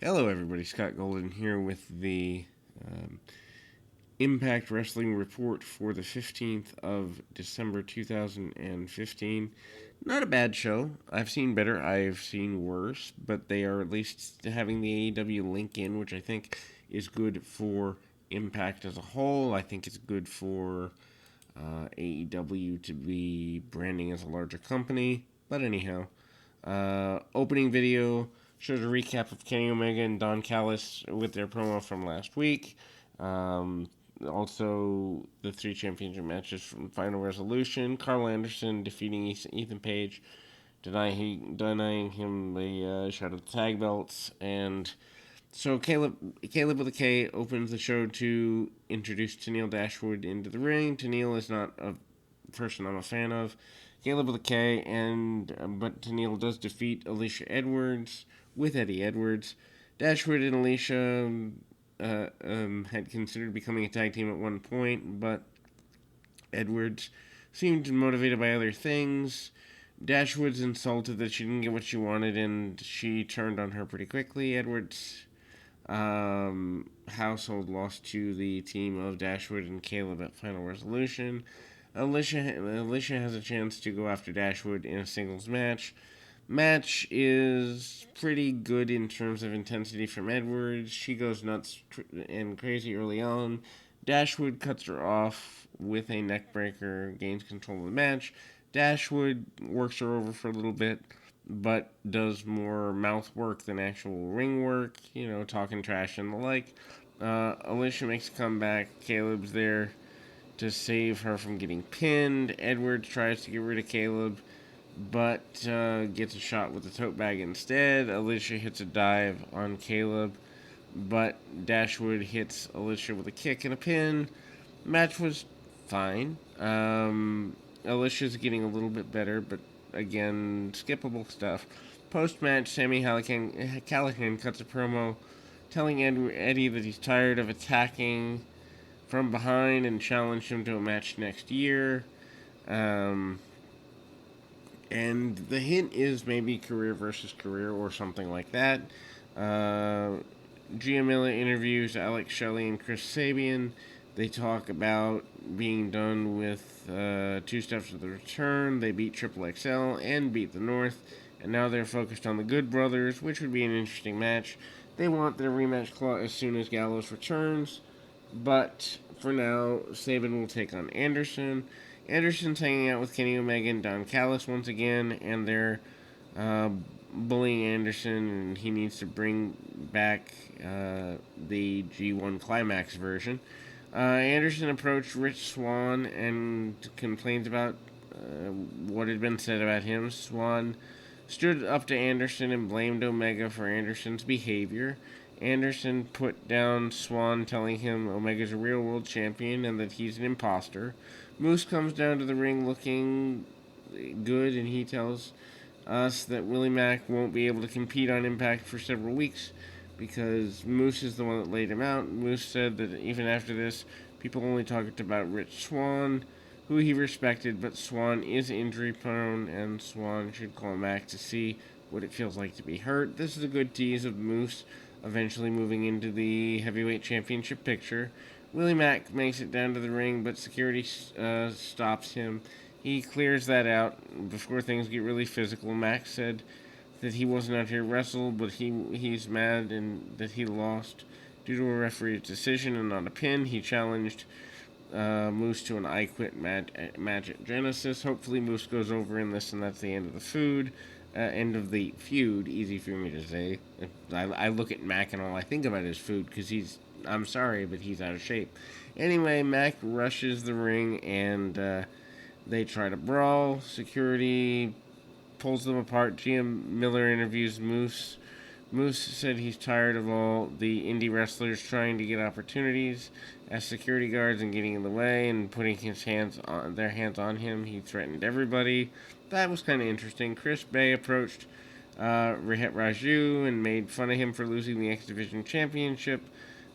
Hello, everybody. Scott Golden here with the um, Impact Wrestling report for the 15th of December 2015. Not a bad show. I've seen better, I've seen worse, but they are at least having the AEW link in, which I think is good for Impact as a whole. I think it's good for AEW to be branding as a larger company. But anyhow, opening video shows a recap of Kenny Omega and Don Callis with their promo from last week. Um, Also, the three championship matches from Final Resolution. Carl Anderson defeating Ethan Page, denying him the shot at the tag belts. And so Caleb with a K opens the show to introduce Tennille Dashwood into the ring. Tennille is not a person I'm a fan of. Caleb with a K, and but Tennille does defeat Alicia Edwards with Eddie Edwards. Dashwood and Alicia had considered becoming a tag team at one point, but Edwards seemed motivated by other things. Dashwood's insulted that she didn't get what she wanted, and she turned on her pretty quickly. Edwards' household lost to the team of Dashwood and Caleb at Final Resolution. Alicia has a chance to go after Dashwood in a singles match. Match is pretty good in terms of intensity from Edwards. She goes nuts and crazy early on. Dashwood cuts her off with a neckbreaker, gains control of the match. Dashwood works her over for a little bit, but does more mouth work than actual ring work, talking trash and the like. Alicia makes a comeback. Caleb's there to save her from getting pinned. Edwards tries to get rid of Caleb, but gets a shot with the tote bag instead. Alicia hits a dive on Caleb, but Dashwood hits Alicia with a kick and a pin. Match was fine. Alicia's getting a little bit better, but again, skippable stuff. Post match, Sammy Callahan cuts a promo telling Eddie that he's tired of attacking from behind and challenged him to a match next year. Um, and the hint is maybe career versus career or something like that. Uh, Gia Miller interviews Alex Shelley and Chris Sabian. They talk about being done with two steps of the return. They beat Triple XL and beat the North, and now they're focused on the Good Brothers, which would be an interesting match. They want their rematch clause as soon as Gallows returns, but for now, Sabin will take on Anderson. Anderson's hanging out with Kenny Omega and Don Callis once again, and they're uh, bullying Anderson, and he needs to bring back the G1 Climax version. Anderson approached Rich Swann and complains about what had been said about him. Swann stood up to Anderson and blamed Omega for Anderson's behavior. Anderson put down Swann, telling him Omega's a real world champion and that he's an imposter. Moose comes down to the ring looking good, and he tells us that Willie Mack won't be able to compete on Impact for several weeks because Moose is the one that laid him out. Moose said that even after this, people only talked about Rich Swann, who he respected, but Swann is injury prone, and Swann should call Mack to see what it feels like to be hurt. This is a good tease of Moose eventually moving into the heavyweight championship picture. Willie Mack makes it down to the ring, but security stops him. He clears that out before things get really physical. Mack said that he wasn't out here to wrestle, but he's mad and that he lost due to a referee's decision and not a pin. He challenged Moose to an I Quit match at Genesis. Hopefully, Moose goes over in this, and that's the end of the end of the feud. Easy for me to say. I look at Mac and all I think about is food because he's. I'm sorry, but he's out of shape. Anyway, Mac rushes the ring and they try to brawl. Security pulls them apart. GM Miller interviews Moose. Moose said he's tired of all the indie wrestlers trying to get opportunities as security guards and getting in the way and putting their hands on him. He threatened everybody. That was kind of interesting. Chris Bay approached Rehat Raju and made fun of him for losing the X Division Championship.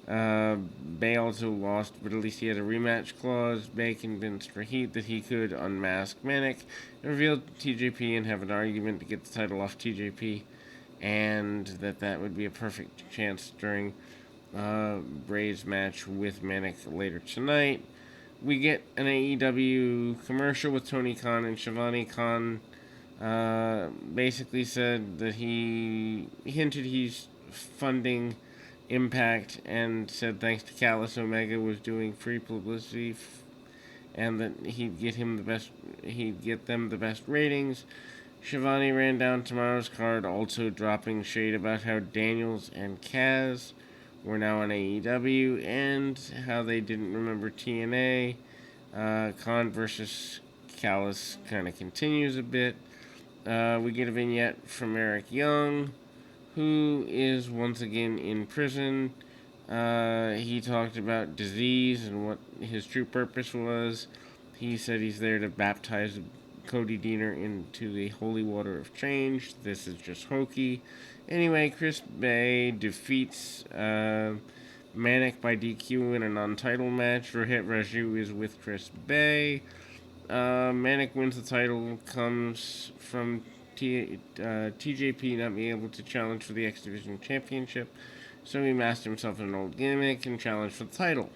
Bay also lost, but at least he had a rematch clause. Bay convinced Rahit that he could unmask Manic, and revealed TJP and have an argument to get the title off TJP. and that would be a perfect chance during Bray's match with Manic later tonight. We get an AEW commercial with Tony Khan and Shivani Khan. Basically said that he hinted he's funding Impact and said thanks to Callis Omega was doing free publicity and that he'd get them the best ratings. Shivani ran down tomorrow's card, also dropping shade about how Daniels and Kaz were now on AEW and how they didn't remember TNA. Khan versus Callis kind of continues a bit. We get a vignette from Eric Young, who is once again in prison. He talked about disease and what his true purpose was. He said he's there to baptize Cody Deaner into the holy water of change. This is just hokey. Anyway, Chris Bay defeats Manic by DQ in a non-title match. Rohit Raju is with Chris Bay. Manic wins the title, comes from TJP not being able to challenge for the X Division Championship, so he masked himself in an old gimmick and challenged for the title.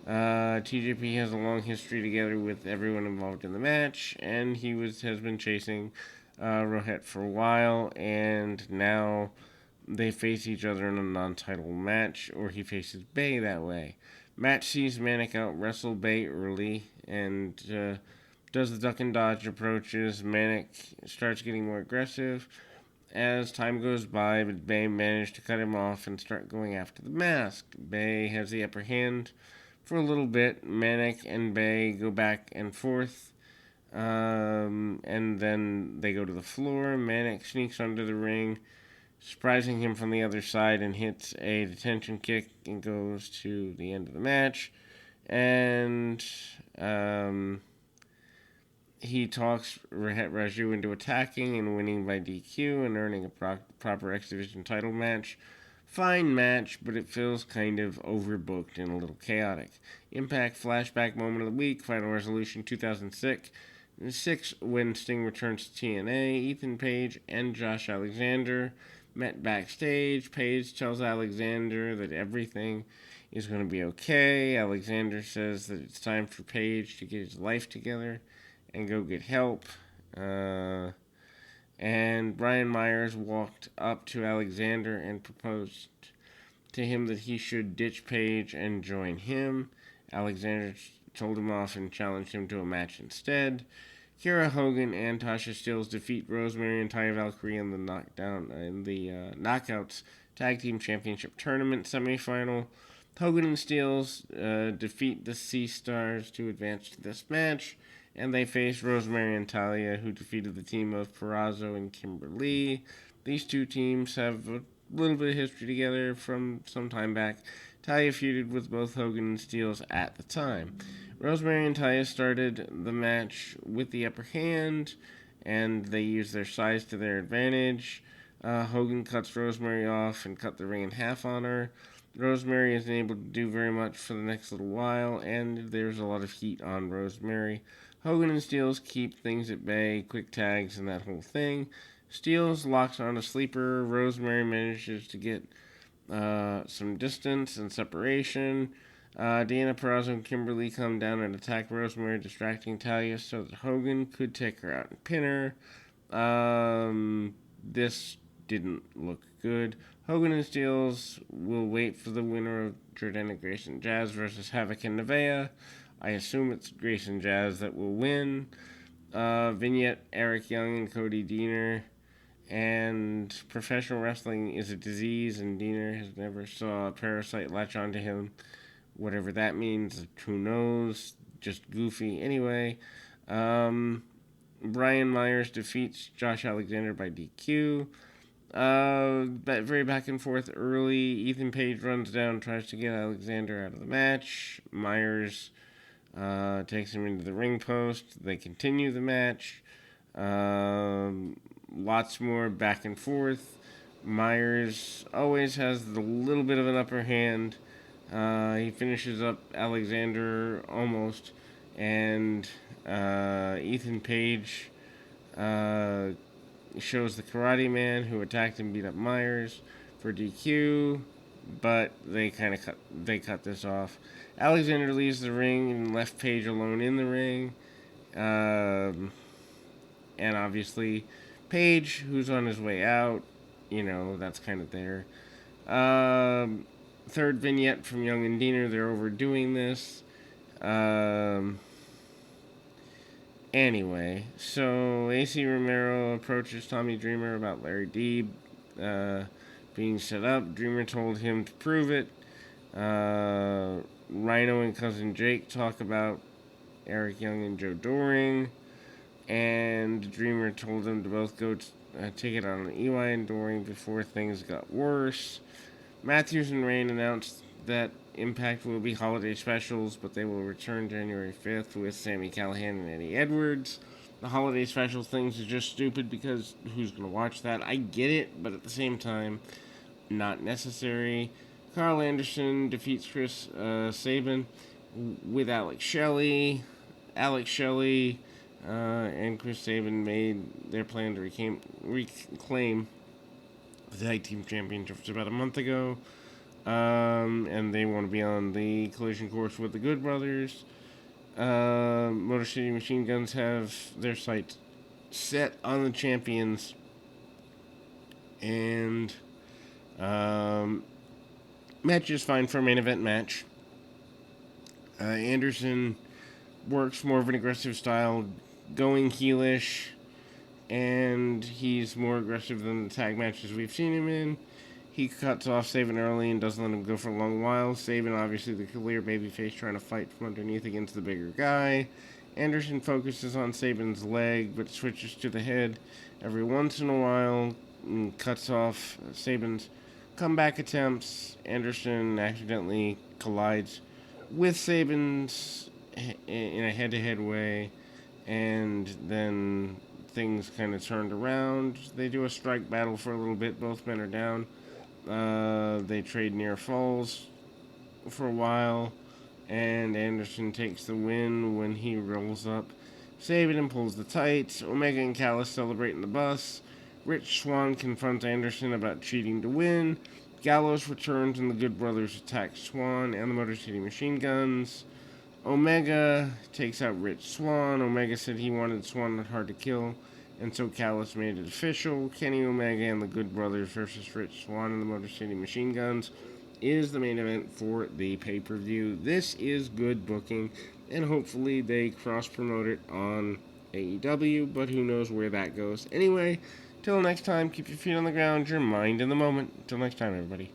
TJP has a long history together with everyone involved in the match, and has been chasing Rohit for a while, and now they face each other in a non-title match, or he faces Bay that way. Match sees Manic out wrestle Bay early, and does the duck and dodge approaches. Manic starts getting more aggressive as time goes by, but Bay managed to cut him off and start going after the mask. Bay has the upper hand for a little bit. Manic and Bay go back and forth, and then they go to the floor. Manic sneaks under the ring, surprising him from the other side, and hits a detention kick and goes to the end of the match. And he talks Raju into attacking and winning by DQ and earning a proper X Division title match. Fine match, but it feels kind of overbooked and a little chaotic. Impact flashback moment of the week, Final Resolution 2006. When Sting returns to TNA, Ethan Page and Josh Alexander met backstage. Page tells Alexander that everything is going to be okay. Alexander says that it's time for Page to get his life together and go get help. And Brian Myers walked up to Alexander and proposed to him that he should ditch Page and join him. Alexander told him off and challenged him to a match instead. Kiera Hogan and Tasha Steelz defeat Rosemary and Taya Valkyrie in the Knockouts Tag Team Championship Tournament semifinal. Hogan and Steelz defeat the Sea Stars to advance to this match, and they face Rosemary and Talia, who defeated the team of Purrazzo and Kimberly. These two teams have a little bit of history together from some time back. Talia feuded with both Hogan and Steelz at the time. Rosemary and Talia started the match with the upper hand, and they used their size to their advantage. Hogan cuts Rosemary off and cut the ring in half on her. Rosemary isn't able to do very much for the next little while, and there's a lot of heat on Rosemary. Hogan and Steelz keep things at bay, quick tags, and that whole thing. Steelz locks on a sleeper. Rosemary manages to get some distance and separation. Deanna Purrazzo and Kimberly come down and attack Rosemary, distracting Talia so that Hogan could take her out and pin her. This didn't look good. Hogan and Steelz will wait for the winner of Jordana Grayson Jazz versus Havoc and Nevaeh. I assume it's Grayson Jazz that will win. Vignette, Eric Young and Cody Deaner. And professional wrestling is a disease, and Deaner has never saw a parasite latch onto him. Whatever that means, who knows? Just goofy. Anyway, Brian Myers defeats Josh Alexander by DQ. Very back and forth early. Ethan Page runs down, tries to get Alexander out of the match. Myers takes him into the ring post. They continue the match. Lots more back and forth. Myers always has a little bit of an upper hand. He finishes up Alexander almost, and Ethan Page shows the Karate Man who attacked and beat up Myers for DQ, but they cut this off. Alexander leaves the ring and left Page alone in the ring. And obviously, Page, who's on his way out, that's kind of there. Third vignette from Young and Diener, they're overdoing this. Anyway, so AC Romero approaches Tommy Dreamer about Larry Deeb being set up. Dreamer told him to prove it. Rhino and Cousin Jake talk about Eric Young and Joe Doring. And Dreamer told them to both go take it on EY and Doring before things got worse. Matthews and Rain announced that Impact will be holiday specials, but they will return January 5th with Sami Callihan and Eddie Edwards. The holiday special things are just stupid because who's going to watch that? I get it, but at the same time, not necessary. Carl Anderson defeats Chris Sabin with Alex Shelley. Alex Shelley and Chris Sabin made their plan to reclaim the Tag Team Championships about a month ago. And they want to be on the collision course with the Good Brothers. Motor City Machine Guns have their sights set on the champions. And match is fine for a main event match. Anderson works more of an aggressive style, going heelish, and he's more aggressive than the tag matches we've seen him in. He cuts off Sabin early and doesn't let him go for a long while. Sabin, obviously the clear babyface, trying to fight from underneath against the bigger guy. Anderson focuses on Sabin's leg, but switches to the head every once in a while and cuts off Sabin's comeback attempts. Anderson accidentally collides with Sabin's in a head-to-head way, and then things kind of turned around. They do a strike battle for a little bit. Both men are down. They trade near falls for a while, and Anderson takes the win when he rolls up Sabin and pulls the tights. Omega and Callis celebrate in the bus. Rich Swann confronts Anderson about cheating to win. Gallows returns and the Good Brothers attack Swann and the Motor City Machine Guns. Omega takes out Rich Swann. Omega said he wanted Swann not hard to kill, and so Callis made it official. Kenny Omega and the Good Brothers versus Rich Swann and the Motor City Machine Guns is the main event for the pay-per-view. This is good booking, and hopefully they cross-promote it on AEW, but who knows where that goes. Anyway, till next time, keep your feet on the ground, your mind in the moment. Till next time, everybody.